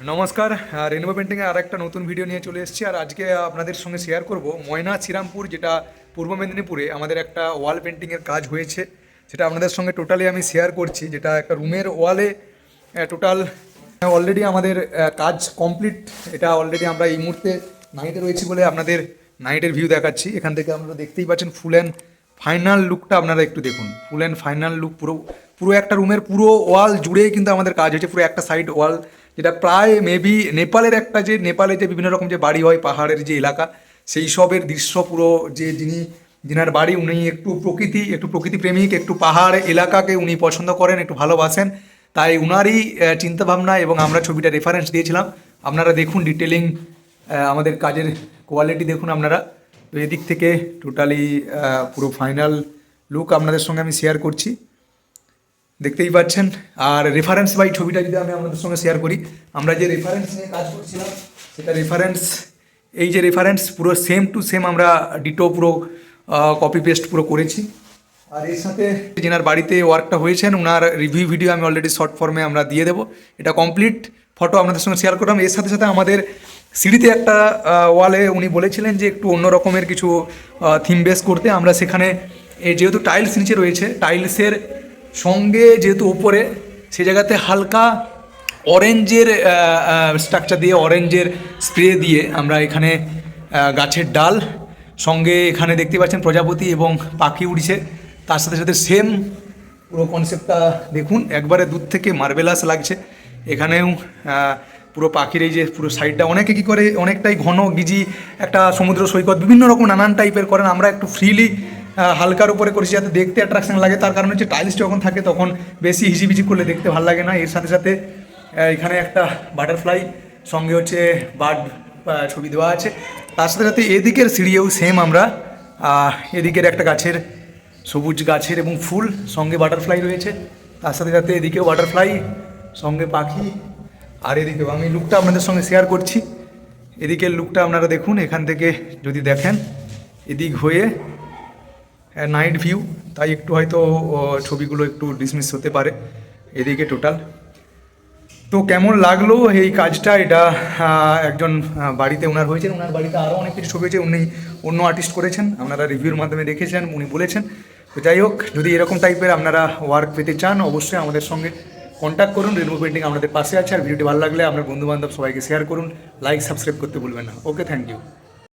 নমস্কার। রেনবো পেন্টিংয়ে আর একটা নতুন ভিডিও নিয়ে চলে এসেছি। আর আজকে আপনাদের সঙ্গে শেয়ার করব ময়না শ্রীরামপুর, যেটা পূর্ব মেদিনীপুরে আমাদের একটা ওয়াল পেন্টিংয়ের কাজ হয়েছে, সেটা আপনাদের সঙ্গে টোটালি আমি শেয়ার করছি। যেটা একটা রুমের ওয়ালে টোটাল অলরেডি আমাদের কাজ কমপ্লিট। এটা অলরেডি আমরা এই মুহূর্তে নাইটে রয়েছি বলে আপনাদের নাইটের ভিউ দেখাচ্ছি। এখান থেকে আপনারা দেখতেই পাচ্ছেন ফুল অ্যান্ড ফাইনাল লুকটা আপনারা একটু দেখুন। ফুল অ্যান্ড ফাইনাল লুক পুরো পুরো একটা রুমের পুরো ওয়াল জুড়েই কিন্তু আমাদের কাজ হয়েছে। পুরো একটা সাইড ওয়াল, যেটা প্রায় মেবি নেপালের একটা, যে নেপালে যে বিভিন্ন রকম যে বাড়ি হয় পাহাড়ের যে এলাকা, সেই সবের দৃশ্য পুরো। যে যিনার বাড়ি উনি একটু প্রকৃতি প্রেমিক, একটু পাহাড় এলাকাকে উনি পছন্দ করেন, একটু ভালোবাসেন। তাই উনারই চিন্তাভাবনা এবং আমরা ছবিটা রেফারেন্স দিয়েছিলাম। আপনারা দেখুন ডিটেলিং, আমাদের কাজের কোয়ালিটি দেখুন আপনারা। তো এদিক থেকে টোটালি পুরো ফাইনাল লুক আপনাদের সঙ্গে আমি শেয়ার করছি, দেখতেই পাচ্ছেন। আর রেফারেন্স বাই ছবিটা যদি আমি আপনাদের সঙ্গে শেয়ার করি, আমরা যে রেফারেন্স নিয়ে কাজ করছিলাম সেটা রেফারেন্স, এই যে রেফারেন্স পুরো সেম টু সেম আমরা ডিটো পুরো কপি পেস্ট পুরো করেছি। আর এর সাথে যেনার বাড়িতে ওয়ার্কটা হয়েছেন ওনার রিভিউ ভিডিও আমি অলরেডি শর্ট ফর্মে আমরা দিয়ে দেবো। এটা কমপ্লিট ফটো আপনাদের সঙ্গে শেয়ার করলাম। এর সাথে সাথে আমাদের সিঁড়িতে একটা ওয়ালে উনি বলেছিলেন যে একটু অন্য রকমের কিছু থিম বেস করতে। আমরা সেখানে যেহেতু টাইলস নিচে রয়েছে, টাইলসের সঙ্গে যেহেতু ওপরে সে জায়গাতে হালকা অরেঞ্জের স্ট্রাকচার দিয়ে, অরেঞ্জের স্প্রে দিয়ে আমরা এখানে গাছের ডাল সঙ্গে এখানে দেখতে পাচ্ছেন প্রজাপতি এবং পাখি উড়ছে। তার সাথে সাথে সেম পুরো কনসেপ্টটা দেখুন, একবারে দূর থেকে মার্বেলাস লাগছে। এখানেও পুরো পাখির এই যে পুরো সাইডটা, অনেকে কী করে অনেকটাই ঘন গিজি একটা সমুদ্র সৈকত বিভিন্ন রকম নানান টাইপের করেন। আমরা একটু ফ্রিলি হালকার উপরে করেছি যাতে দেখতে অ্যাট্রাকশন লাগে। তার কারণ হচ্ছে টাইলস যখন থাকে তখন বেশি হিজিবিজি করলে দেখতে ভালো লাগে না। এর সাথে সাথে এখানে একটা বাটারফ্লাই সঙ্গে হচ্ছে বার্ড ছবি দেওয়া আছে। তার সাথে সাথে এদিকের সিঁড়িও সেম আমরা এদিকের একটা গাছের, সবুজ গাছের এবং ফুল সঙ্গে বাটারফ্লাই রয়েছে। তার সাথে সাথে এদিকেও বাটারফ্লাই সঙ্গে পাখি। আর এদিকেও আমি লুকটা আপনাদের সঙ্গে শেয়ার করছি। এদিকের লুকটা আপনারা দেখুন, এখান থেকে যদি দেখেন এদিক হয়ে নাইট ভিউ, তাই একটু হয়তো ছবিগুলো একটু ডিসমিস হতে পারে এদিকে টোটাল। তো কেমন লাগলো এই কাজটা? এটা একজন বাড়িতে ওনার হয়েছেন, ওনার বাড়িতে আরও অনেক কিছু ছবি হয়েছে, উনি অন্য আর্টিস্ট করেছেন, আপনারা রিভিউর মাধ্যমে দেখেছেন, উনি বলেছেন। তো যাই হোক, যদি এরকম টাইপের আপনারা ওয়ার্ক পেতে চান অবশ্যই আমাদের সঙ্গে কন্ট্যাক্ট করুন। রেনবো পেন্টিং আমাদের পাশে আছে। আর ভিডিওটি ভালো লাগলে আপনার বন্ধুবান্ধব সবাইকে শেয়ার করুন, লাইক সাবস্ক্রাইব করতে ভুলবেন না। ওকে, থ্যাংক ইউ।